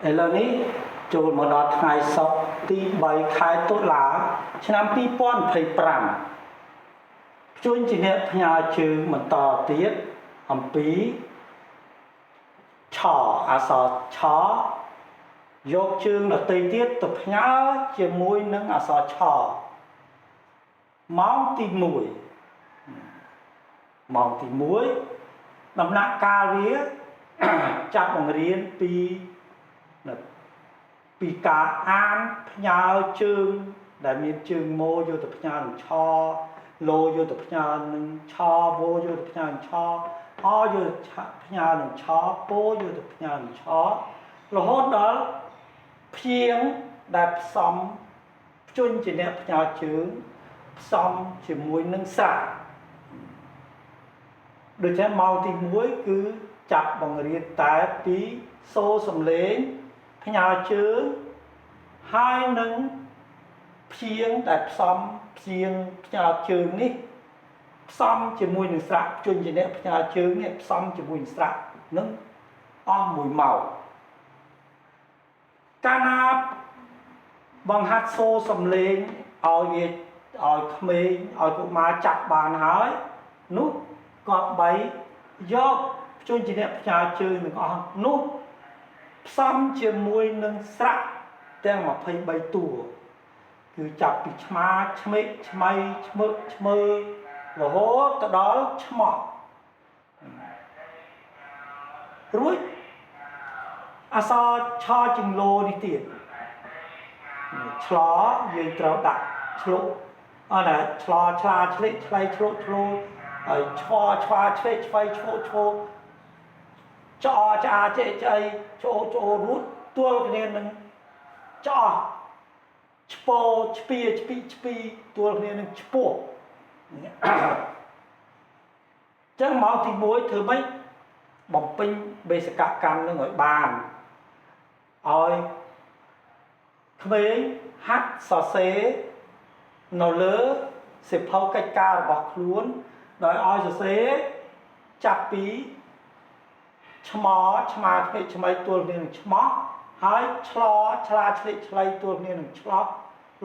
ឥឡូវនេះចូលមកដល់ថ្ងៃសុក្រទី3ខែតុលាឆ្នាំ2025ជួនជាអ្នកផ្ញើជើងបន្តទៀតអំពីឆអក្សរឆយកជើងដទៃទៀតទៅផ្ញើជាមួយនឹងអក្សរឆម៉ោងទី1ម៉ោងទី1ដំណាក់កាលវាចាប់បង្រៀនពីការអានផ្ញើជើងដែលមានជើងម៉ូយកទៅផ្ញើនឹងឆឡូយកទៅផ្ញើនឹងឆវោយកទៅផ្ញើនឹងឆអយកទៅផ្ញើនឹងឆពោយកទៅផ្ញើនឹងឆរហូតដល់ព្យាង្គដែលផ្សំភ្ជញ្ជាអ្នកផ្ញើជើងផ្សំជាមួយនឹងស្រៈដូច្នេះម៉ោងទី1គឺចាប់បង្រៀនតែពីសូរសំឡេងផ្ញើជើងហើយនឹងព្យាង្គដែលផ្សំព្យាង្គផ្ញើជើងនេះផ្សំជាមួយនឹងស្រៈភ្ជញ្ជាអ្នកផ្ញើជើងនេះផ្សំជាមួយនឹងស្រៈនឹងអស់1ម៉ោងកាលណាបង្ហាត់សូរសំឡេងឲ្យវាឲ្យក្មេងឲ្យកុមារចាប់បានហើយនោះក៏បីយកភ្ជញ្ជាអ្នកផ្ញើជើងទាំងអស់នោះផ្សំជាមួយនឹងស្រៈទាំង23តួគឺចាប់ពីឆ្មាឆ្មេកឆ្មៃឆ្មឹកឆ្មើរហូតទៅដល់ឆ្មោះរួចអក្សរឆជាងលោនេះទៀតឆ្លយើងត្រូវដាក់ឆ្លុកអត់ណាឆ្លឆ្លាឆ្លេកឆ្លៃឆ្លុកឆ្លូហើយឆ្វឆ្វាឆ្វេឆ្វៃឈោឈោចអចាចេចៃចូលរួតទួលគ្នានឹងចអឆ្ពោឆ្ពៀឆ្ពីទួលគ្នានឹងឆ្ពោះចឹងម៉ោងទី1ធ្វើម៉េចបំពេញបេសកកម្មនឹងឲ្យបានឲ្យក្មេងហាត់សរសេរនៅលើសិភៅកិច្ចការរបស់ខ្លួនដោយឲ្យសរសេរចាប់ពីឆ្មាឆ្មាឆ្វេឆ្មៃទួលគ្នានឹងឆ្មោះហើយឆ្លឆ្លាឆ្លេកឆ្លៃទួលគ្នានឹងឆ្លោះ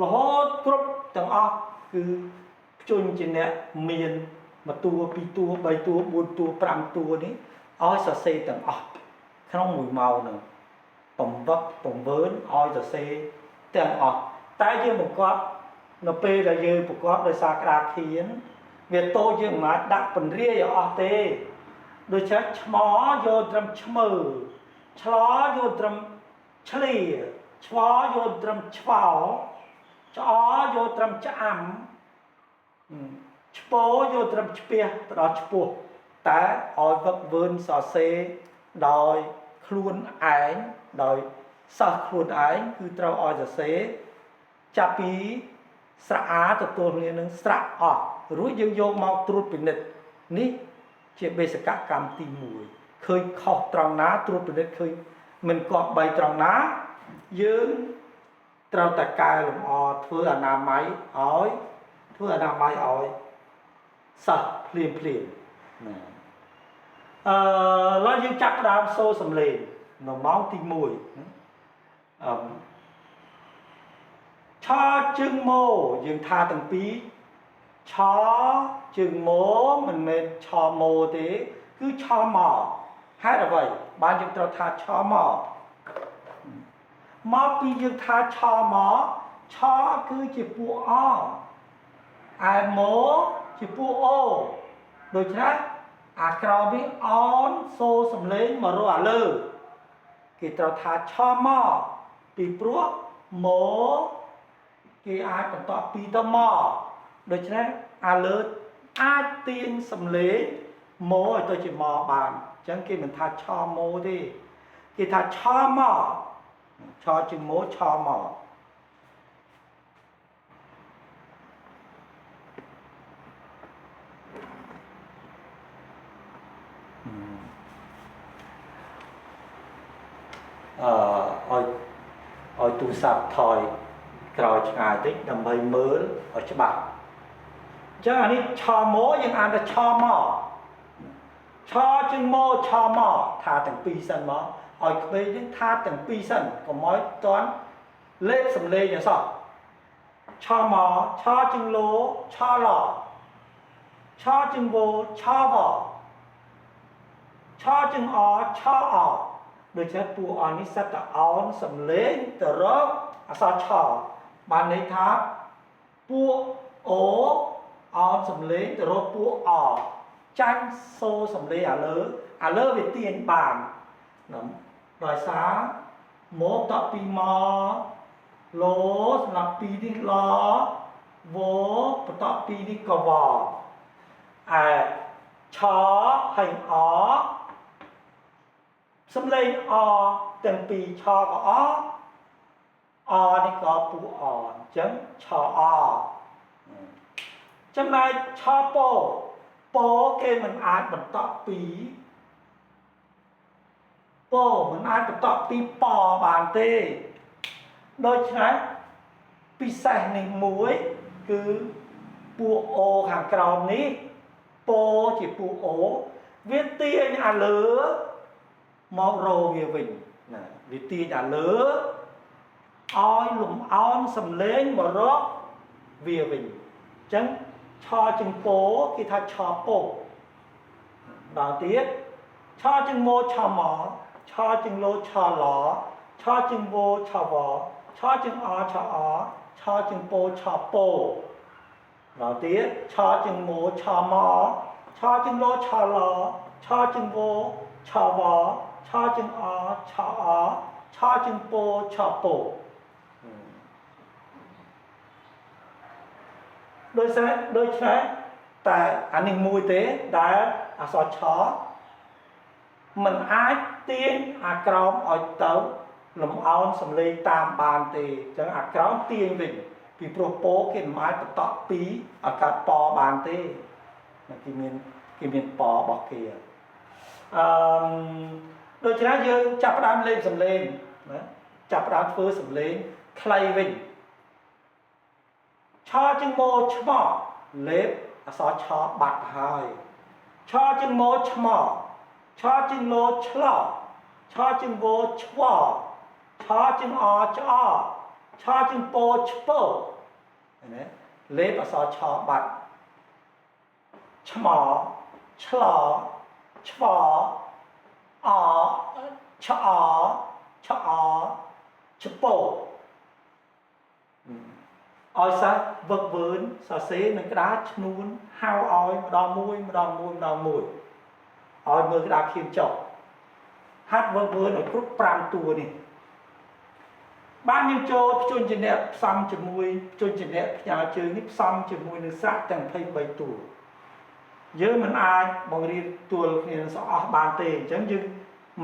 រហូតគ្រប់ទាំងអស់គឺភ្ជញ្ជាអ្នកមាន1តួ2តួ3តួ4តួ5តួនេះឲ្យសរសេរទាំងអស់ក្នុង1ម៉ោងហ្នឹងបង្វឹកបង្វើនឲ្យសរសេរទាំងអស់តែយើងបង្កប់នៅពេលដែលយើងប្រកបដោយសារក្តារខៀនវាតូចយើងមិនអាចដាក់ពន្រាយឲ្យអស់ទេដូច្នេះឆ្មយកត្រឹមឆ្មើឆ្លយកត្រឹមឆ្លៀឆ្វយកត្រឹមឆ្វោឆ្អយកត្រឹមឆ្អាំឆ្ពោយកត្រឹមឆ្ពះទៅដល់ឆ្ពោះតែឲ្យវឹកវើនសរសេរដោយខ្លួនឯងដោយសិស្សខ្លួនឯងគឺត្រូវឲ្យសរសេរចាប់ពីស្រៈអាទទួលគ្នានឹងស្រៈអស់រួចយើងយកមកត្រួតពិនិត្យនេះជាបេសកកម្មទី1ឃើញខុសត្រង់ណាត្រួតពិនិត្យឃើញមិនគប្បីត្រង់ណាយើងត្រូវតែកែលម្អធ្វើអនាម័យឲ្យសិស្សភ្លាមណាឡើយយើងចាប់ផ្ដើមសូរសំឡេងនៅម៉ោងទី1ឆជើងម៉ូយើងថាទាំងពីរឆជើងម៉ូមិនមែនឆម៉ូទេគឺឆម៉ោហេតុអ្វីបានយើងត្រូវថាឆម៉ោមកពីយើងថាឆម៉ោឆគឺជាពួកអឯម៉ូជាពួកអូដូច្នេះអាក្រោមនេះអនសូរសំឡេងមករកអាលើគេត្រូវថាឆម៉ោពីព្រោះម៉ូគេអាចបន្តពីទៅមកដូច្នេះអាលើអាចទាញសំឡេងម៉ូឲ្យទៅជាម៉បានអញ្ចឹងគេមិនថាឆម៉ូទេគេថាឆម៉ោឆជាម៉ូឆម៉ោឲ្យទូរស័ព្ទថយក្រោយឆ្ងាយតិចដើម្បីមើលឲ្យច្បាស់អញ្ចឹងអានេះឆម៉ូយើងអានថាឆម៉ោឆជាងម៉ូឆម៉ោថាទាំងពីរសិនមក ឲ្យក្មេងនឹងថាទាំងពីរសិនកុំឲ្យតន់លេបសំលេងអសោះឆមកឆជឹងលោឆឡឆជឹងវោឆវឆជឹងអឆអដូចជាពួកអនេះសិតតែអោនសំលេងទៅរកអសឆបានន័យថាពួកអូអោនសំលេងទៅរកពួកអចាញ់សូសំលេងឥឡូវវាទាញបានដោយសារមកតពីមកលោសម្រាប់ពីនេះឡវោបន្តពីនេះកវឆហើយអសំលេងអទាំងពីរឆក៏អនេះក៏ពូអអញ្ចឹងឆអចំណែកឆពោគេមិនអាចបន្តពីពោមិនអាចបន្តពីពបានទេដូច្នេះពិសេសនេះមួយគឺពួកអូខាងក្រោមនេះពោជាពួកអូវាទាញអាលើមករោវាវិញណាវាទាញអាលើឲ្យលំអោនសំលេងមករកវាវិញអញ្ចឹងឆជឹងពោគេថាឆពោដល់ទៀតឆជឹងមោឆមកឆជឹងលោឆឡឆជឹងវោឆវឆជឹងអឆអឆជឹងពោឆពោដល់ទៀតឆជឹងមោឆមកឆជឹងលោឆឡឆជឹងវោឆវឆជឹងអឆអឆជឹងពោឆពោដោយឆ្នេះតែអានេះមួយទេដែលអក្សរឆមិនអាចទាញអាក្រោមឲ្យទៅលំអោនសំលេងតាមបានទេអញ្ចឹងអាក្រោមទាញវិញពីព្រោះពោគេមិនអាចបន្តពីអាកាសពបានទេគេមានពរបស់គេដូច្នេះយើងចាប់ផ្ដើមលេងសំលេងណាចាប់ផ្ដើមធ្វើសំលេងខ្លីវិញឆជឹងមោឆ្មោលេបអក្សរឆបាត់ហើយឆជឹងមោឆ្មោឆជឹងលោឆ្លោឆជឹងវោឆ្វឆជឹងអឆ្អឆជឹងពោឆ្ពោឃើញទេលេបអក្សរឆបាត់ឆ្មោឆ្លោឆ្វអឆ្អឆ្អឆ្ពោឲ្យសិស្សវឹកវើសរសេរនឹងក្តារឈ្នួនហៅឲ្យម្ដងមួយឲ្យមើលក្តារខៀនចុះហាត់វឹកវើឲ្យគ្រប់5តួនេះបានយើងចូលភ្ជញ្ជនៈផ្សំជាមួយភ្ជញ្ជនៈផ្ញើជើងនេះផ្សំជាមួយនឹងស្រៈទាំង23តួយើងមិនអាចបង្រៀនទួលគ្នាសអស់បានទេអញ្ចឹងយើង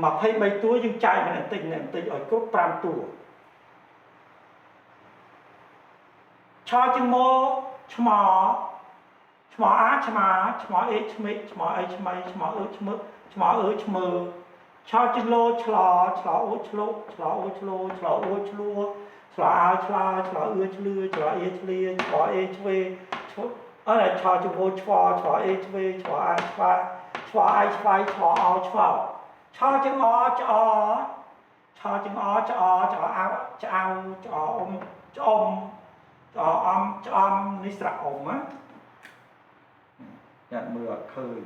23តួយើងចែកមិនបន្តិចឲ្យគ្រប់5តួឆជឹងមោឆ្មអាឆ្មាឆ្មអេឆ្មិឆ្មអេឆ្មៃឆ្មអឺឆ្មឹកឆ្មអឺឆ្មើឆជឹងលោឆ្លោអូឆ្លុឆ្លោអូឆ្លោឆ្លោអូឆ្លួឆ្លោអាឆ្លាឆ្លោអឺឆ្លឿឆ្លោអេឆ្លៀឆ្លោអេឆ្វេអរឆជឹងវោឆ្វឆ្លោអេឆ្វេឆ្លោអាឆ្វាឆ្លោអាឆ្វៃឆ្លោអោឆ្វោឆជឹងអឆ្អឆជឹងអឆ្អឆ្អោឆ្អៅឆ្អអ៊ំឆ្អ៊ំឆ្អំនេះស្រៈអ៊ំណាយ៉ាត់មើលអត់ឃើញ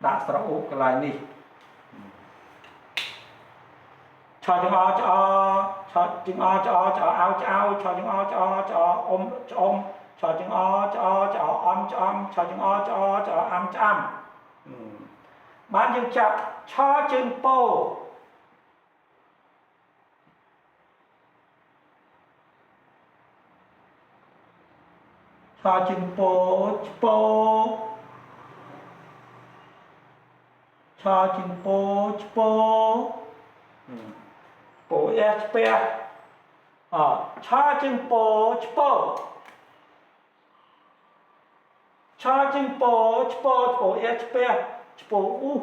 ដាក់ស្រៈអ៊ុកន្លែងនេះឆជឹងអឆ្អឆជឹងអឆ្អឆ្អអៅឆ្អៅឆជឹងអឆ្អឆ្អអ៊ំឆ្អ៊ំឆជឹងអឆ្អឆ្អអ៊ំឆ្អំឆជឹងអឆ្អឆ្អអាំឆ្អាំបានយើងចាប់ឆជឹងពោឆជឹងពោឆ្ពោឆជឹងពោឆ្ពោពោអេឆ្ពះឆជឹងពោឆ្ពោឆជឹងពោឆ្ពោពោអេឆ្ពះឆ្ពោអ៊ូ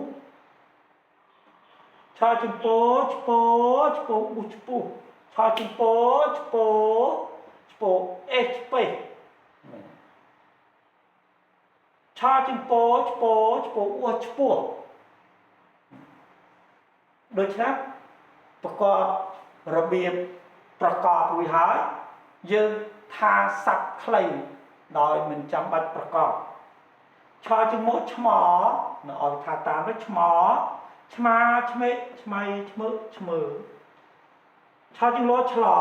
ឆជឹងពោឆ្ពោឆ្ពោអ៊ូឆ្ពោឆជឹងពោឆ្ពោឆ្ពោអេឆ្ពះឆជឹងពោឆ្ពោឆ្ពោអ៊ូឆ្ពោ ដូច្នេះប្រកបរបៀបប្រកបវិហើយយើងថាសັບខ្លីដោយមិនចាំបាច់ប្រកបឆោជាមកឆ្មោនៅឲ្យថាតាមទៅឆ្មោឆ្មាឆ្មេឆ្មៃឆ្មើឆ្មើឆោជាលោឆ្លោ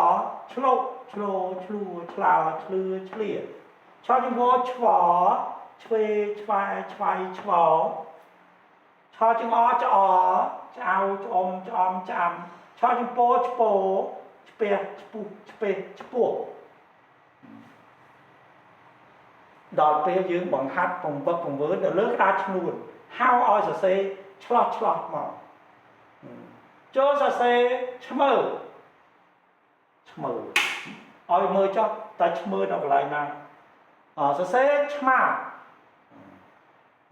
ឆ្លុកឆ្លោឆ្លួឆ្លាឆ្លឺឆ្លៀឆោជាមកឆ្វឆ្វេឆ្វាយឆ្វៃឆ្វឆោជាងអឆ្អឆ្អៅឆ្អមឆ្អំឆ្អាំឆោជាពោឆ្ពោឆ្ពះឆ្ពុះឆ្ពេះឆ្ពោះដល់ពេលយើងបង្ហាត់ពង្វឹកពង្វើនៅលើក្តារឈ្នួនហៅឲ្យសរសេរឆ្លោះឆ្លោះមកចូលសរសេរឆ្មើឆ្មើឲ្យមើលចុះតើឆ្មើនៅកន្លែងណាសរសេរឆ្មា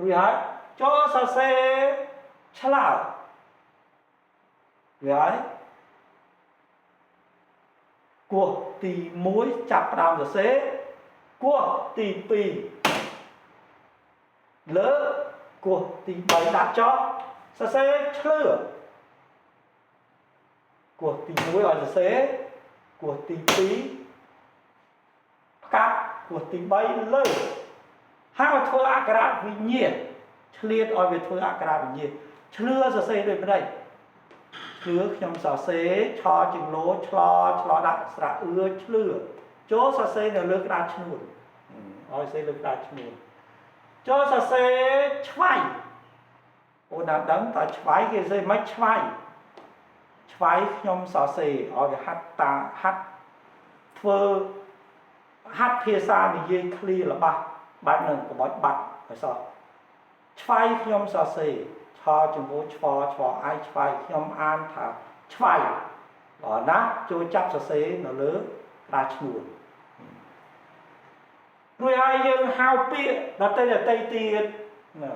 រួចហើយចូលសរសេរឆ្លើរួចហើយគោះទី1ចាប់ផ្ដើមសរសេរគោះទី2លើគោះទី3ដាក់ចោលសរសេរឆ្លឿគោះទី1ឲ្យសរសេរគោះទី2ផ្កាប់គោះទី3លើហើយឲ្យធ្វើអក្ខរវិញ្ញាណឆ្លៀតឲ្យវាធ្វើអក្ខរវិញ្ញាណឆ្លឿសរសេរដូចម្ដេចឆ្លឿខ្ញុំសរសេរឆជាងលោឆ្លោឆ្លោដាក់ស្រៈអឿឆ្លឿចូលសរសេរនៅលើក្តារឈ្នួនឲ្យសរសេរលើក្តារឈ្នួនចូលសរសេរឆ្វៃអូនដល់ដឹងតើឆ្វៃគេសរសេរមិនឆ្វៃឆ្វៃខ្ញុំសរសេរឲ្យវាហាត់តាហាត់ធ្វើហាត់ភាសានិយាយឃ្លីរបស់បែបនឹងកុំឲ្យបាត់ឲ្យសោះឆ្វៃខ្ញុំសរសេរឆជាមួយឆ្វឆ្វអាយឆ្វៃខ្ញុំអានថាឆ្វៃបើណាចូលចាប់សរសេរនៅលើក្តារឈ្នួនរួចហើយយើងហៅពាក្យដតីទៀតណា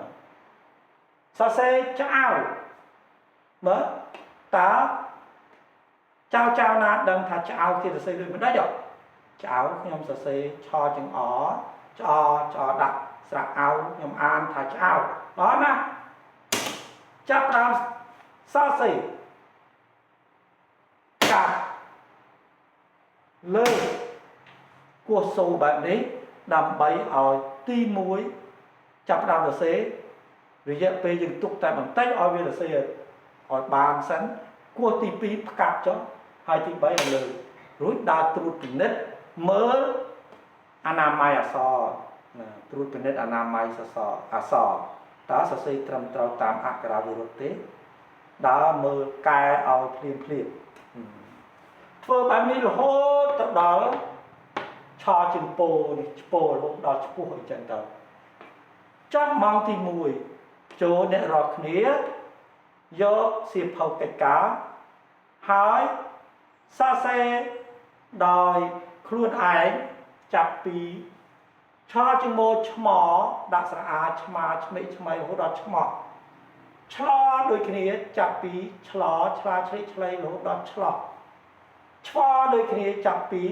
សរសេរឆ្អៅមើលតើចៅណាដឹងថាឆ្អៅគេសរសេរដូចមិនដេចឆ្អៅខ្ញុំសរសេរឆជាងអឆ្អឆ្អដាក់ស្រៈអៅខ្ញុំអានថាឆ្អៅដល់ណាចាប់ដើមសរសេរកាត់លើគោះសូបែបនេះដើម្បីឲ្យទី1ចាប់ដើមសរសេររយៈពេលយើងទុកតែបន្តិចឲ្យវាសរសេរឲ្យបានសិនគោះទី2ផ្កាប់ចុះហើយទី3ឲ្យលើរួចដើរត្រួតពិនិត្យមើលអនាម័យអក្សរណាត្រួតពិនិត្យអនាម័យអក្សរតើសរសេរត្រឹមត្រូវតាមអក្ខរាវិរុទ្ធទេដើរមើលកែឲ្យភ្លាមធ្វើបែបនេះរហូតទៅដល់ឆជាងពោនេះឆ្ពោរហូតដល់ឆ្ពោះអញ្ចឹងទៅចាប់ម៉ោងទី1ចូលអ្នករាល់គ្នាយកសៀវភៅកិច្ចការហើយសរសេរដោយខ្លួនឯងចាប់ពីឆជាមួយឆ្មដាក់ស្រអាឆ្មាឆ្មេឆ្មៃរហូតដល់ឆ្មោះឆ្លោដូចគ្នាចាប់ពីឆ្លោឆ្លាឆ្លេឆ្លៃរហូតដល់ឆ្លោះឆ្វដូចគ្នាចាប់ពី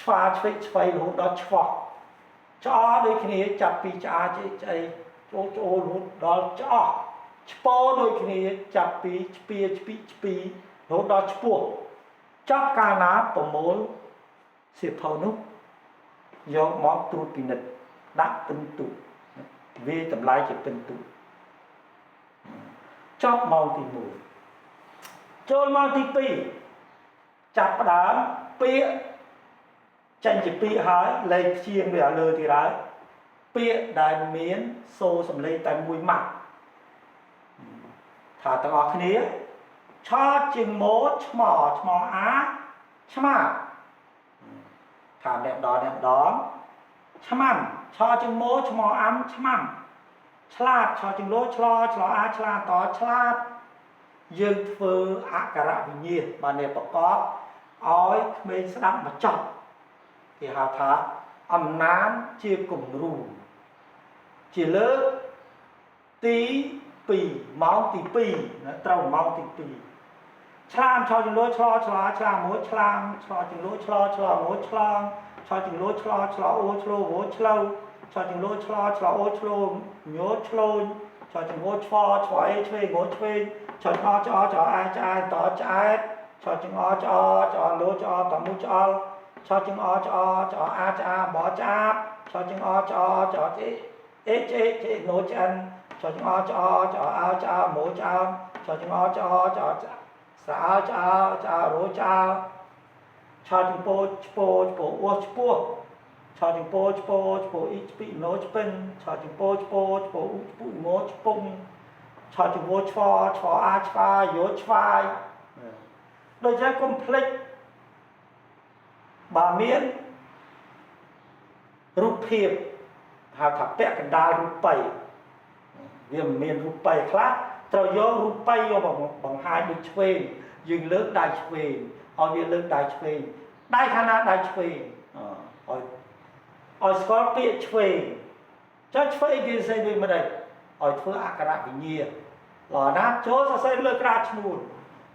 ឆ្វាឆ្វេកឆ្វៃរហូតដល់ឆ្វោះឆ្អដូចគ្នាចាប់ពីឆ្អាឆ្អីចូលរហូតដល់ឆ្អោះឆ្ពោដូចគ្នាចាប់ពីឆ្ពៀឆ្ពីរហូតដល់ឆ្ពោះចាប់កាលណាប្រមូលសៀវភៅនោះយកមកត្រួតពិនិត្យដាក់ពិន្ទុវាតម្លៃជាពិន្ទុចប់ម៉ោងទី1ចូលម៉ោងទី2ចាប់ផ្ដើមពាក្យចេញជាពាក្យហើយលេខព្យាង្គវាលើទីហើយពាក្យដែលមានសូរសំឡេងតែមួយម៉ាត់ថាទាំងអស់គ្នាឆជាងម៉ូឆ្មអាឆ្មាថាអ្នកម្ដងឆ្មាំឆជាងម៉ូឆ្មអាំឆ្មាំឆ្លាតឆជាងលោឆ្លោអាឆ្លាតតឆ្លាតយើងធ្វើអក្ខរវិញ្ញាណបានតែប្រកបឲ្យក្មេងស្ដាប់មកចប់គេហៅថាអំណានជាគំរូជាលើកទី2ម៉ោងទី2ណាត្រូវម៉ោងទី2ឆ្លាមឆជាងលោឆ្លោឆ្លាឆ្លាមួយឆ្លាមឆជាងលោឆ្លោមួយឆ្លងឆជាងលោឆ្លោអូឆ្លោវោឆ្លោឆជាងលោឆ្លោអូឆ្លោញោឆ្លូនឆ cho chừng ngô cho ấy thuê ngô thuê cho chừng cho ai tỏ trái cho chừng cho lúa cho mu cho chừng cho a bỏ cháp cho chừng cho chế nô chân cho chừng cho áo mũ cho chừng cho xã cho rô cho chừng po cho chừng po ít bị nô chân cho chừng po ngô pung cho chừng vô cho a vô chai đôi trái complex bà miễn rụp hiệp hào thập bẹ cái đa rụp bầy vì miền rụp bầy khác rồi do rụp bầy do bằng hai đôi chuyền dừng lớp đai chuyền ở vì lớp đai chuyền đai khả năng đai chuyền ở Scorpio chuyền cho chuyền thì xây đi mà đây ở thưa akara bị nhia là nát chỗ sẽ lớp ra chmun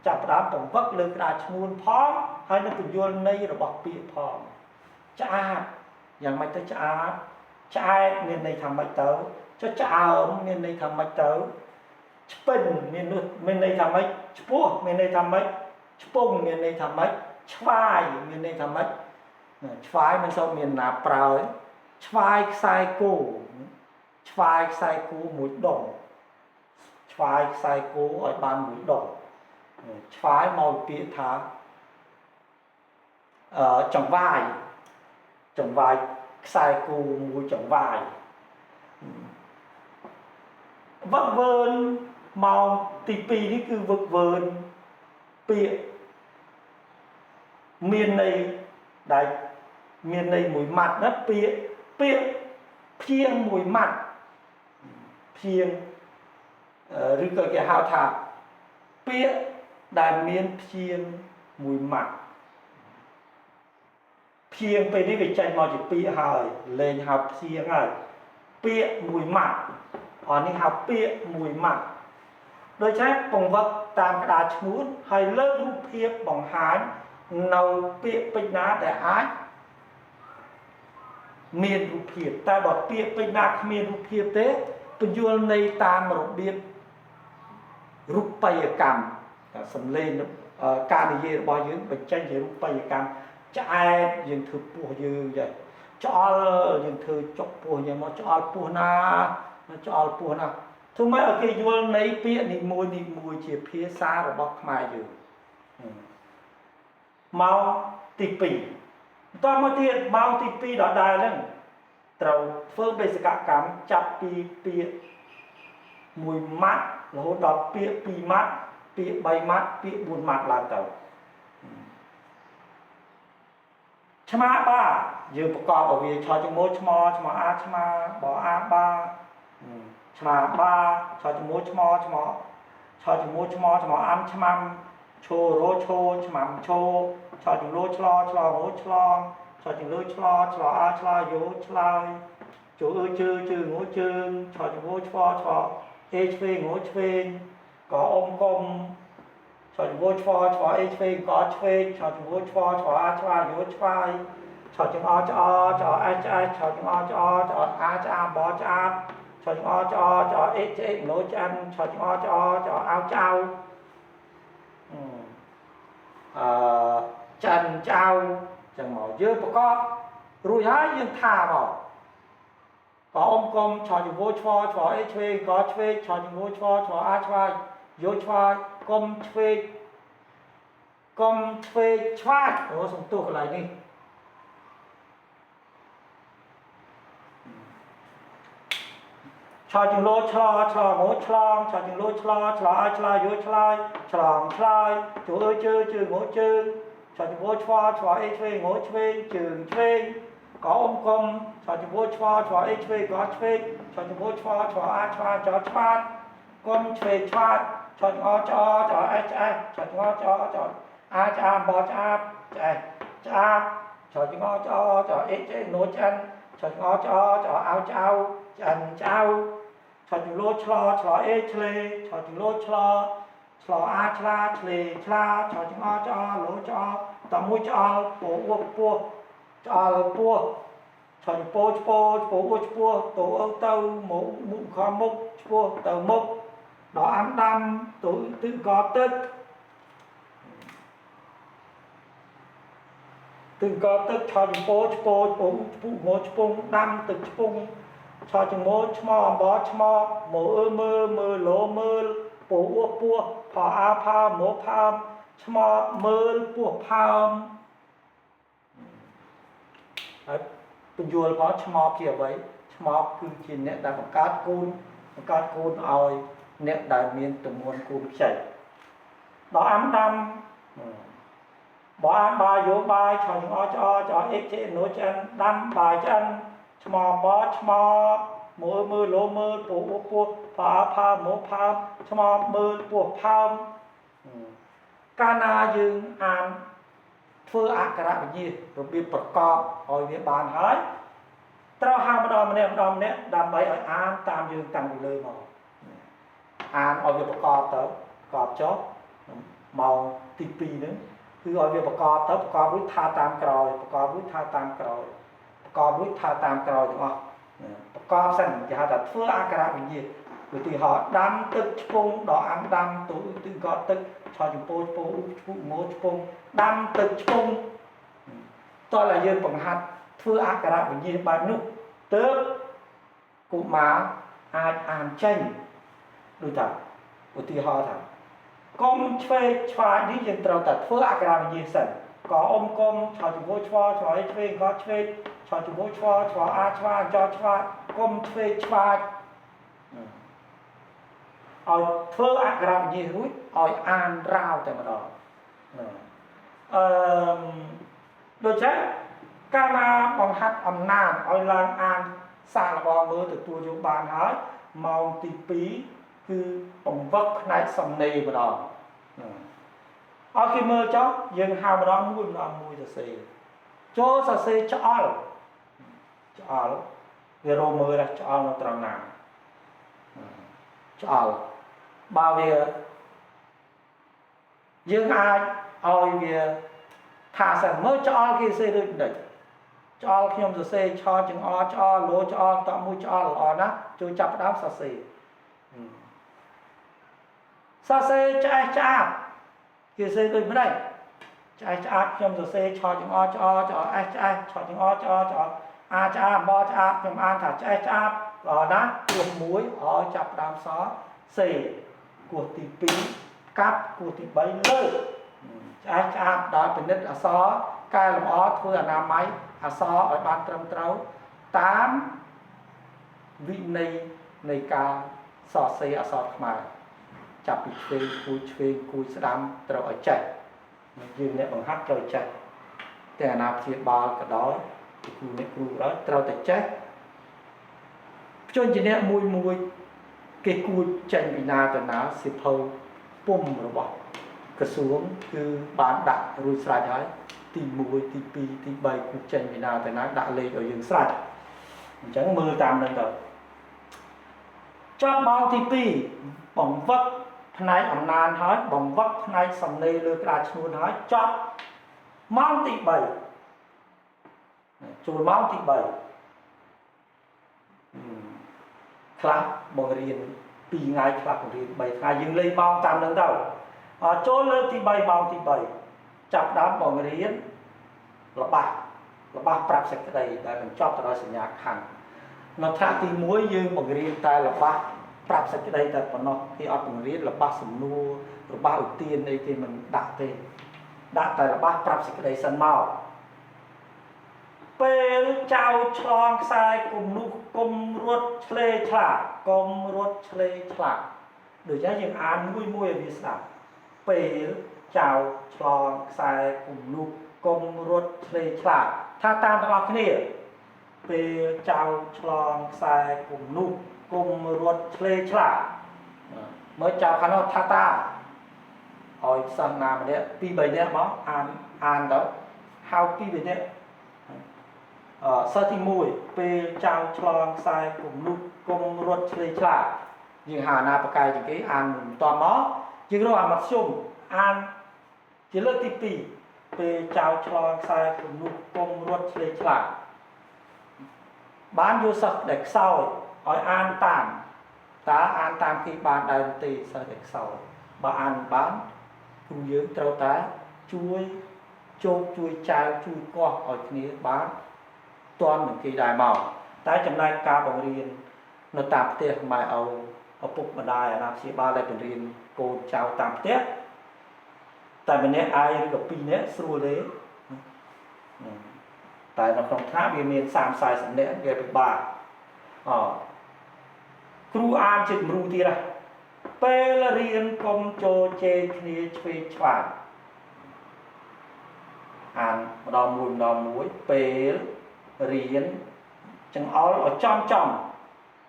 chặt đám tổng vất lớp ra chmun phó hay nó tụi vô này rồi bọc bịa phó chaอย่างไม่ต้องจะเงินในทำไม่เต๋อจะเงินในทำไม่เต๋อเป็นเงินในทำไม่ชั่วเงินในทำไม่ชั่วเงินในทำไม่ช่วยเงินในทำไม่ช่วยมันชอบเงินหนาเปล่าช่วยใส่กูช่วยใส่กูหมุนดงช่วยใส่กูở bànหมุนดงช่วยมองเปียทางtrong vai sai cu mùi trong vai vất vơn màu tì pì thì cứ vất vơn bịa miền này mùi mặt nó bịa phiêng mùi mặt phiêng rồi có cái hào thạc bịa đàn miền phiêng mùi mặt phiêngไปนี่ไปใจมอจิปีหายเลยหาเพียงอ่ะเปียมวยหมักอันนี้หาเปียมวยหมักโดยใช้ปงวัดตามกระดาษชนุนให้เลิกรูปเพียบบ่องหายเนาเปียเป็นน้าแต่อาจเมียนรูปเพียบแต่บอกเปียเป็นน้าเมียนรูปเพียบเต้เป็นยัวในตามระเบียบรูปไปกรรมสำเร็จการในเยบอยยืนเป็นใจเยรูปไปกรรมจะไอ้ยังถือปูยืนใหญ่จะเอายังถือจกปูใหญ่มาจะเอาปูนาจะเอาปูนาทำไมโอเคยัวในเปียนี่มวยเจียเพียซาหรือบอกมาอยู่เมาตีปีตอนมาเทียนเมาตีปีดอกได้แล้วเราเฟิร์มเบสกกรรมจับปีเปียมวยมัดแล้วดอกเปียปีมัดเปียใบมัดเปียบุญมัดลานเต่าชมาบ้ายืมประกอบเอาไว้ชอจมูกชมออาชมาบ่ออาบ้าชมาบ้าชอจมูกชมอชอจมูกชมออัมชมัมโชโรโชชมัมโชชอจมูกชลอโหชลอชอจมูกชลออาชลอโยชลอยโจจือโหจือชอจมูกชอเอชเฟงโหชเฟงก่อองกลมชอจมูกชอเอชเฟงก่อชเฟงชอจมูกชออาชลอโยชลอยชอจึงอจอไอชอจึงอจอาบอจอาชอจึงอจเอโนจันชอจึงอจเอาเจ้าจันเจ้าจังหมอเยอะประกอบรู้ย้ายยังท่าบอกก็อมกลมชอจึงโวชอเอชเวก็ชเวชอจึงโวชออาชวายโยชวายกลมชเวชวาดโอ้ส่งตัวอะไรนี่ชอจึงโลชลอโหชลองชอจึงโลชลออาชลอยโยชลอยฉลองชลอยจูจือโหจือชอจึงโวชอเอชเวโหชเวจือชเวก็อมกลมชอจึงโวชอเอชเวก็ชเวชอจึงโวชอาชวาจอชวาดกลมชเวชวาดชอจึงอจเอชชอจึงอจอาจาบอจาชอจึงอจเอชโนจันชอจึงอจเอาเจ้าจันเจ้าชอจึงโลชลอเอชเลชอจึงโลชลออาชลาชเลชลาชอจึงอโลตอมุจอปัวจอปัวช cho chpo tổ âu tâu mũ mũ khó mục chpo tàu mục đó ám đam tổ tự có tức tự có tức cho chpo mũ chpo đam tự chpo cho mũ chmo bó chmo mũ mơ lỗ mơ pua phò a pha mũ pham chmo mơ pua phamเป็นยัวเพราะชมอบเกี่ยวไว้ชมอบคือกินเนี่ยได้ประกาศคูณเอาเนี่ยได้มีตัวมวลคูณใช่ดอกอ้ำดำบ่อ้ำบายโยบายชอจอเอ็กเจโนจันดำบายจันชมอบบ่ชมอบมือโลมือปูผาพาหมูพาชมอบมือปวกพามการนายืงอ่านធ្វើអក្ខរវិញ្ញារបៀបប្រកបឲ្យវាបានហើយត្រូវហៅម្ដងម្នាក់ដើម្បីឲ្យអានតាមយើងតាំងពីលើមកអានឲ្យវាប្រកបទៅប្រកបចុះម៉ោងទី2ហ្នឹងគឺឲ្យវាប្រកបទៅប្រកបរួចថាតាមក្រោយប្រកបរួចថាតាមក្រោយទាំងអស់ប្រកបសិនគេហៅថាធ្វើអក្ខរវិញ្ញាឧទាហរណ៍ដាំទឹកឆ្ពងដល់អាំដាំទូទឹកក៏ទឹកឆោចំពោឈពុងោឆ្ពងដាំទឹកឆ្ពងតើlàយើងបង្ហាត់ធ្វើអក្ខរវិញ្ញាបែបនោះទើបកុមារអាចអានចេញដូចថាឧទាហរណ៍ថាកុំឆ្វេងឆ្វាយនេះយើងត្រូវតែធ្វើអក្ខរវិញ្ញាសិនកុំកុំឆោចំពោឆ្វឆ្វៃឆ្វេងក៏ឆ្វេងឆោចំពោឆ្វអាឆ្វាចឆ្វាកុំឆ្វេងឆ្វាយឲ្យធ្វើអក្ខរវិញ្ញារួចឲ្យអានរាវតែម្ដងដូច្នេះកាលណាបង្ហាត់អំណាចឲ្យឡើងអានសារលបងមើលទទួលយកបានហើយម៉ោងទី2គឺបង្វឹកផ្នែកសំណេរម្ដងឲ្យគេមើលចុះយើងហៅម្ដងមួយសរសេរចូលសរសេរឆ្អល់វារមើលឆ្អល់នៅត្រង់ណាឆ្អល់បើវាយើងអាចឲ្យវាថាសិនមើលឆ្អល់គេសរសេរដូចនេះឆ្អល់ខ្ញុំសរសេរឆចង្អឆ្អល់លោឆ្អល់តមួយឆ្អល់ល្អណាស់ចូលចាប់ផ្ដើមសរសេរឆ្អែឆ្អាបគេសរសេរដូចម្ដេចឆ្អែឆ្អាបខ្ញុំសរសេរឆចង្អឆ្អល់អេឆ្អែឆចង្អឆ្អល់អាឆ្អាបបឆ្អាបខ្ញុំអានថាឆ្អែឆ្អាបល្អណាស់គោះ1ឲ្យចាប់ផ្ដើមសរសេរគោះទី2កាប់គោះទី3លើឆ្អាបដល់ពិនិត្យអក្សរកែលម្អធ្វើអនាម័យអក្សរឲ្យបានត្រឹមត្រូវតាមវិន័យនៃការសរសេរអក្សរខ្មែរចាប់ពីឆ្វេងគួយស្ដាំត្រូវឲ្យចេះយើងអ្នកបង្ហាត់ត្រូវចេះតែអាណាព្យាបាលក៏ដោយអ្នកគ្រូក៏ដោយត្រូវតែចេះជួយជាអ្នកមួយគេគួចចេញពីណាទៅណាសិភៅពុំរបស់ក្រសួងគឺបានដាក់រួចស្រេចហើយទី1ទី2ទី3គូចេញពីណាទៅណាដាក់លេខឲ្យយើងស្រេចអញ្ចឹងមើលតាមនឹងទៅចាប់ម៉ោងទី2បង្វឹកផ្នែកអំណាចហើយបង្វឹកផ្នែកសំណេរលើក្តារឈ្នួនហើយចប់ម៉ោងទី3ចូលម៉ោងទី3ខ្លះបង្រៀន2ថ្ងៃខ្លះបង្រៀន3ថ្ងៃយើងលេងម៉ោងតាមនឹងទៅចូលលើកទី3ម៉ោងទី3ចាប់ដើមបង្រៀនរបស់ប្រាប់សេចក្តីដែលបញ្ចប់ទៅដោយសញ្ញាខណ្ឌនៅថ្នាក់ទី1យើងបង្រៀនតែរបស់ប្រាប់សេចក្តីតែប៉ុណ្ណោះគេអត់បង្រៀនរបស់សំណួររបស់ឧទានអីគេមិនដាក់ទេដាក់តែរបស់ប្រាប់សេចក្តីសិនមកពេលចៅឆ្លងខ្សែគុំនោះគុំរត់ឆ្លេឆ្លាដូចយ៉ាងយើងអានមួយឲ្យវាស្ដាប់ពេលចៅឆ្លងខ្សែគុំនោះគុំរត់ឆ្លេឆ្លាថាតាមទាំងអស់គ្នាពេលចៅឆ្លងខ្សែគុំនោះគុំរត់ឆ្លេឆ្លាមើលចៅខាងនោះថាតាមឲ្យសិស្សណាម្នាក់2 3នាក់មកអានទៅហៅ2 3នាក់សិស្សទី1ពេលចៅឆ្លងខ្សែគុំនោះគុំរត់ឆ្លេឆ្លាយើងហៅអាណាបកាយជាងគេអានបន្តមកយើងរកអាមធ្យមអានជាលើកទី2ពេលចៅឆ្លងខ្សែគុំនោះគុំរត់ឆ្លេឆ្លា bán vô sập để sau hỏi an tạm tá an tam khi bán đại tỷ sao để sau bà an bán cùng dưỡng trâu tá chui chốt chui chai chui co ở kia bán toàn những cái đài màu tại trong này ca bằng riêng nó tạm tiệt mà ở phục mà đài là chỉ ba lại bằng riêng cô chào tạm tiệt tại bên này ai gặp pin đấy xua đấy tại nó không tháp vì miền sam sai sẵn đấy về bị bà cru an chụp mưu thì là pe là riêng công cho chê kia chơi choàng an đo mũi pe riêng chẳng ói ở trong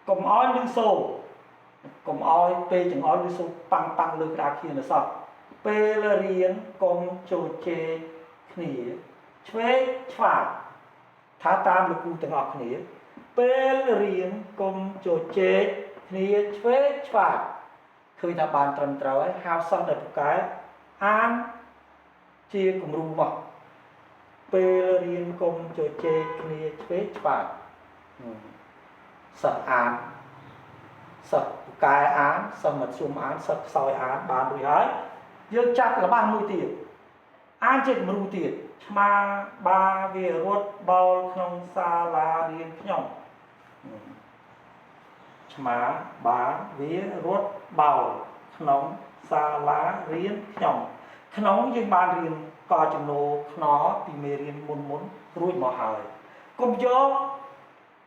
cùng ói lưng xô cùng ói pe chẳng ói lưng xô păng lưng ra kia là sao pe là riêng công cho chê kia chơi choàng thả tam được cụ từng học kia pe là riêng công cho chê kia chơi choàng khơi ta bàn tròn trâu ấy hao xong được cái an chia cùng ru mọc pe riêng công cho chê kia chơi choàng sợ án sợ cái án sợ mật xung án sợ soi án bàn đuổi hái dương chặt là 30 tiền án chết mưu tiền mà ba về ruột bao không xa là riêng nhộng mà ba về ruột bao không xa lá riêng nhộng không nhưng ba riêng coi chừng nô nó thì mê riêng muốn ruột mà hỏi cùng cho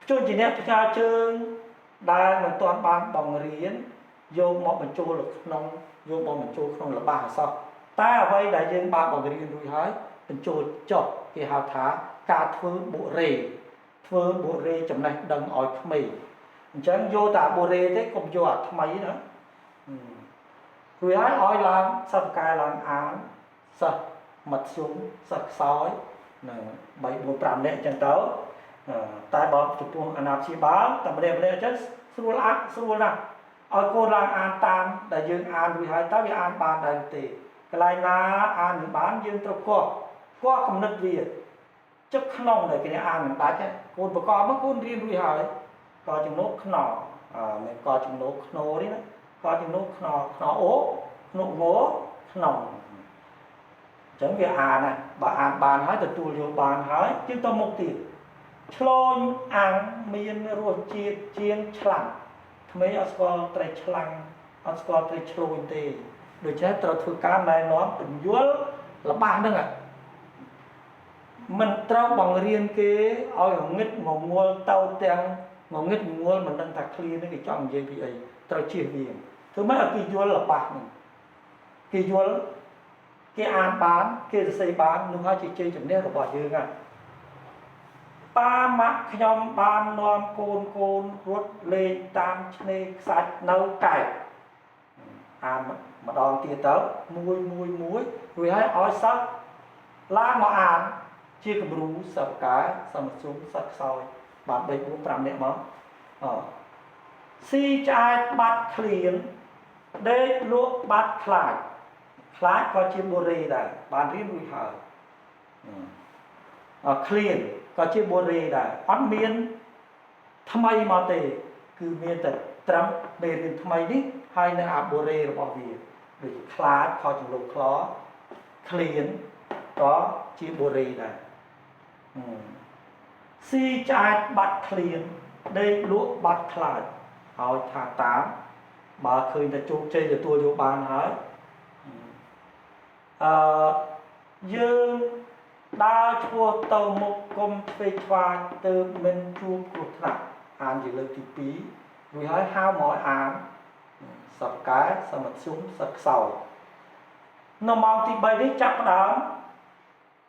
chương trình này cha chương đa là toàn ban bằng riêng vô mọi mình chô là không vô mọi mình chô không là ba sao ta ở đây đại dương ba bằng riêng rồi hỏi mình chô chọc cái hào thá ca thơ bộ rê trong này đừng ỏi mì chẳng vô tạ bộ rê thế cũng vô thơ mấy nữa rồi hỏi ỏi làm sao cái làm án sao mật xuống sặc sói 3 4 5 nè chẳng tớ tại bọn chụp buông anh áp chi báo tầm đề chất xua nè ở cô lang an tam đại dương an vì hai ta vì an bàn đại tỷ cái này là an bán dương trâu qua không nứt việc chất nông này cái này an mình đá chứ con bà con mất con riêng vì hai coi chừng nốt nọ mình coi chừng nốt nô đấy coi chừng nốt nọ ố nụ ngố nòng chẳng việc này bà an bàn hỏi từ tù vô bàn hỏi chứ tôi một tiền chlon ăn miên ruột chiên chlang mấy asco trai chlang asco trai chlon tê được chứ tao thưa cá này nó bình dúa là ba nữa à mình trao bằng riêng cái oi nghịch ngồi mua tàu tiền ngồi nghịch mua mình đang thật clean cái chọn gì bị ấy tao chia viên thứ mấy là kỳ dúa là bạc kỳ dúa cái an bán cái xây bán nó chỉ chơi chừng này là bỏ dư à ba mắt nhom ban nom côn rút lên tam chê sạch nấu cải mà đòn tia tớ muối rồi hãy ói sắc lá ngọ chia cầm rú sập cái sầm xuống sạch soi bạn đây cũng làm đẹp món si trai bắt liền để luộc bắt khái có chia bồ rê này bạn riêng người hở clean có chiếc bồ rê đã ăn miên tham ai mà tệ cứ miên tệ trâm bề riêng tham ai đi hai nơi áp bồ rê là bảo vì để khá khó chừng lục khó clean có chiếc bồ rê đã si trai bắt clean đây lúa bắt khá hỏi thả 8 bà khơi là chụp chơi để tôi vô bàn hỏi dương đa chua tàu một công phê choa từ mình chua của thằng án gì lời thì bí vì hỏi hao mọi án sập cái sập mặt xuống sập sầu nó mong thì bay đi chắc đó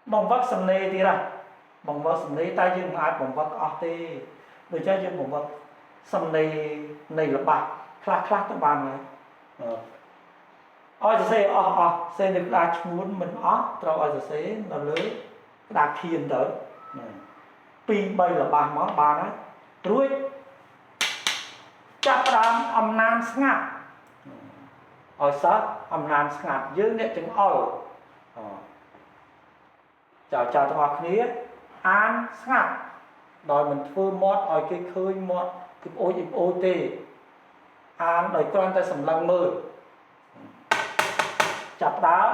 bằng vắt sầm nê thì ra bằng vắt sầm nê ta dương ai bằng vắt ở tê rồi cho dương bằng vắt sầm nê này là bạc khla các bạn này ôi giờ xe được là muốn mình rồi ôi giờ xe nó lưới đạt thiên tới pi bay là ba món ba đấy ruồi chắp đám âm nam ngặt ở sát âm nam ngặt dưới nệ chứng ôi chào chào các bạn khía an ngặt ដោយមិនធ្វើមាត់ឲ្យគេឃើញមាត់គឺអូយទេអានដោយគ្រាន់តែសម្លឹងមើលចាប់ដើម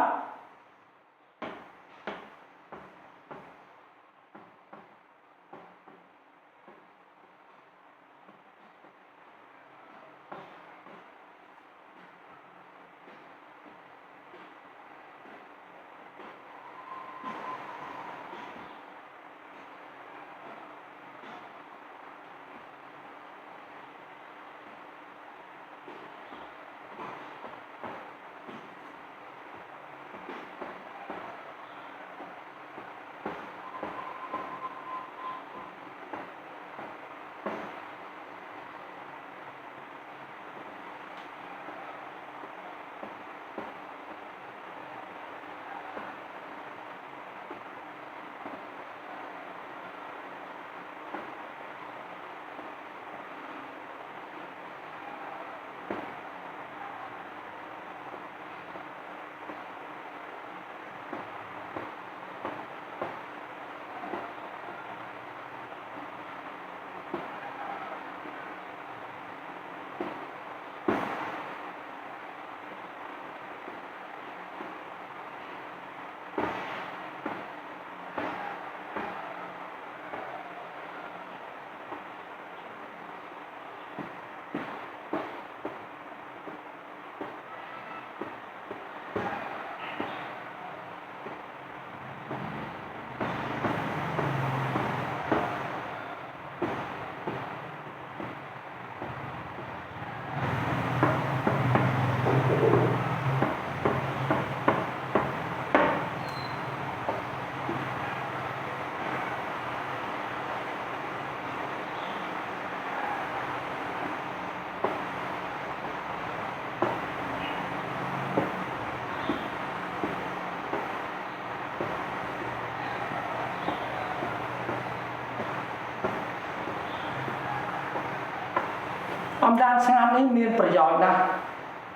អំដានស្ងាត់នេះមានប្រយោជន៍ណាស់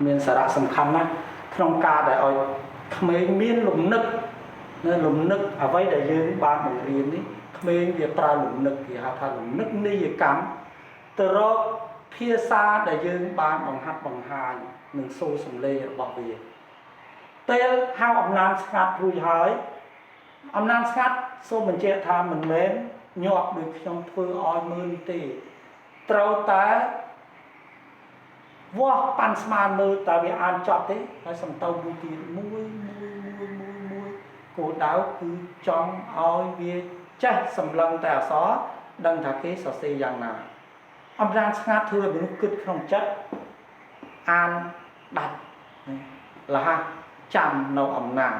មានសារៈសំខាន់ណាស់ក្នុងការដែលឲ្យក្មេងមានលំនឹកនៅលំនឹកអ្វីដែលយើងបានបង្រៀននេះក្មេងវាប្រើលំនឹកគេហៅថាលំនឹកនីយកម្មទៅរកភាសាដែលយើងបានបង្ហាត់បង្ហាញនឹងសូរសំឡេងរបស់វាពេលហៅអំណានស្ងាត់រួចហើយអំណានស្ងាត់សូមបញ្ជាក់ថាមិនមែនញាប់ដូចខ្ញុំធ្វើឲ្យមើលទេត្រូវតែវាស់ប៉ាន់ស្មានមើលតើវាអានចប់ទេហើយសំទៅមួយទៀតមួយគោលដៅគឺចង់ឲ្យវាចេះសម្លឹងតែអក្សរដឹងថាគេសរសេរយ៉ាងណាអំណានស្ងាត់ធ្វើឲ្យមនុស្សគិតក្នុងចិត្តអានដាច់រហ័សចាំនៅអំណាន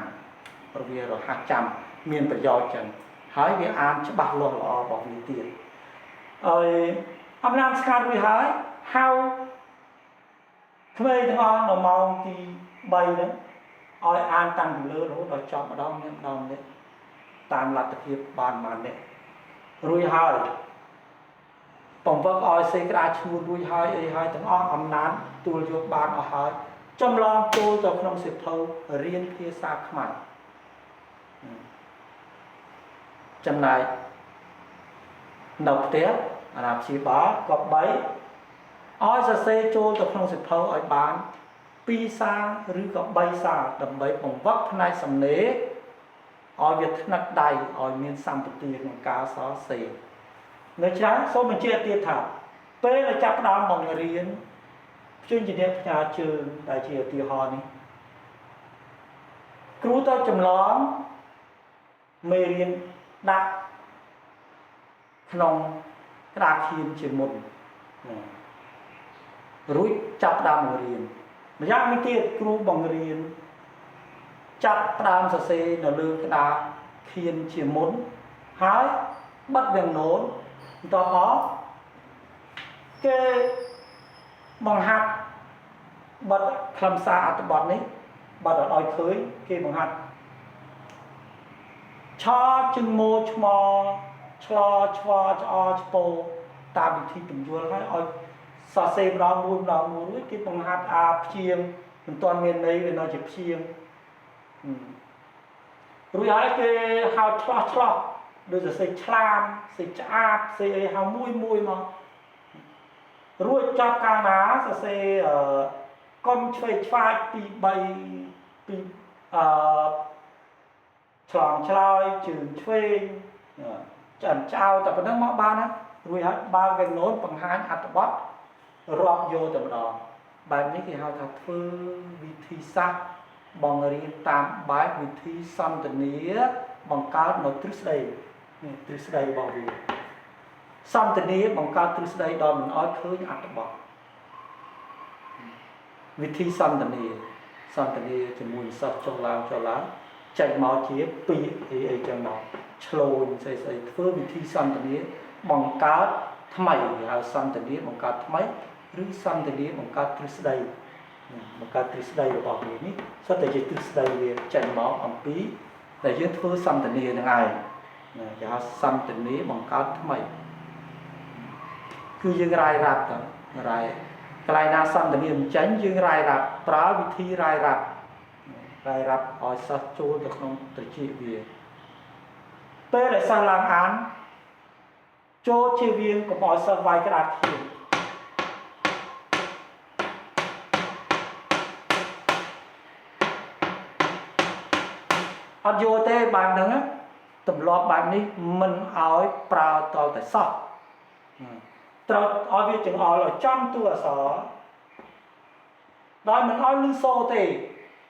វារហ័សចាំមានប្រយោជន៍ចឹងហើយវាអានច្បាស់លាស់ល្អរបស់វាទៀតហើយអំណានស្ងាត់វាហើយហៅក្មេងទាំងអស់នៅម៉ោងទី3ហ្នឹងឲ្យអានតាំងពីលើរហូតដល់ចប់ម្ដងនេះតាមលទ្ធភាពបាននេះរួចហើយបង្វឹកឲ្យសេក្តារឈ្មោះរួចហើយអីហើយទាំងអស់អំណាចទួលយកបានអស់ហើយចម្លងចូលទៅក្នុងសិភៅរៀនភាសាខ្មែរចំណែកនៅផ្ទះអាណាព្យាបាលក៏3ឲ្យសរសេរចូលទៅក្នុងសិភៅឲ្យបាន2សារឬក៏3សារដើម្បីបង្វឹកផ្នែកសំណេរឲ្យវាថ្នឹកដៃឲ្យមានសម្បត្តិក្នុងការសរសេរនៅច្រើនសូមបញ្ជាក់ទៀតថាពេលដែលចាប់ផ្ដើមបង្រៀនជួយជំនាញផ្ញើជើងដែលជាឧទាហរណ៍នេះគ្រូទៅចម្លងមេរៀនដាក់ក្នុងក្តារខៀនជាមុនរួចចាប់ផ្ដើមបង្រៀនម្យ៉ាងមួយទៀតគ្រូបង្រៀនចាប់ផ្ដើមសរសេរនៅលើក្តារខៀនជាមុនហើយបិទវាំងណូនបន្ទាប់មកគេបង្ហាត់បិទខ្លឹមសារអត្ថបទនេះបិទឲ្យឃើញគេបង្ហាត់ឆជឹងម៉ូឆ្មឆ្លឆ្វឆ្អឆ្ពោតាមវិធីបញ្យល់ហើយឲ្យសរសេរម្ដងមួយរួចគេបង្ហាត់អាព្យាង្គមិនទាន់មានន័យវានៅជាព្យាង្គរួចហើយគេហៅឆ្លោះ ដូចសរសេរឆ្លាមសេឆ្អាតសេអីហៅមួយមករួចចាប់កាលណាសរសេរកុំឆ្វេងឆ្វាយពី3ពីឆ្លងឆ្លើយជើងឆ្វេងចាន់ចោលតែប៉ុណ្្នឹងមកបានណារួចហើយបើកណូនបង្ហាញអត្ថបទរាប់យកតែម្ដងបែបនេះគេហៅថាធ្វើវិធីសាស្ត្របង្រៀនតាមបែបវិធីសន្ទនាបង្កើតនៅទ្រឹស្ដីទ្រឹស្ដីរបស់វាសន្ទនាបង្កើតទ្រឹស្ដីដល់មិនឲ្យឃើញអត្ថបទវិធីសន្ទនាជាមួយសិស្សចុះឡើងចេញមកជាពាក្យអីចឹងមកឆ្លូនស្អីធ្វើវិធីសន្ទនាបង្កើតថ្មីហៅសន្ទនាបង្កើតថ្មីឬសន្ទនាបង្កើតទ្រឹស្ដីរបស់វានេះសុទ្ធតែជាទ្រឹស្ដីវាចេញមកអំពីដែលយើងធ្វើសន្ទនានឹងឯងគេហៅសន្ទនាបង្កើតថ្មីគឺយើងរាយរាប់ទៅរាយកន្លែងណាសន្ទនាមិនចេញយើងរាយរាប់ប្រើវិធីរាយរាប់ឲ្យសិស្សចូលទៅក្នុងត្រចៀកវាពេលដែលសិស្សឡើងអានចូលជៀសវាងកុំឲ្យសិស្សវាយក្តារខៀនអត់យល់ទេបែបហ្នឹងទម្លាប់បែបនេះមិនឲ្យប្រើតតែសោះត្រូវឲ្យវាចង្អុលឲ្យចំតួអក្សរដោយមិនឲ្យលឺសូរទេ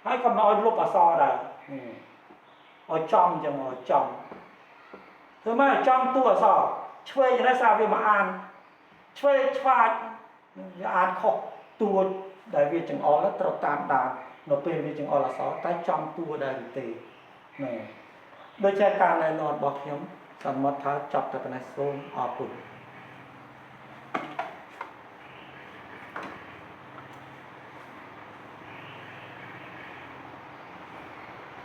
ហើយក៏មិនឲ្យលុបអក្សរដែរឲ្យចំចឹងឲ្យចំធ្វើម៉េចចំតួអក្សរឆ្វេងរសារវាមកអានឆ្វេងឆ្វាចវាអានខុសតួដែលវាចង្អុលត្រូវតាមដាននៅពេលវាចង្អុលអក្សរតែចំតួដែរទេដូចជាការណែនាំរបស់ខ្ញុំសន្មតថាចាប់តែប៉ុណ្ណេះសូមអរគុណ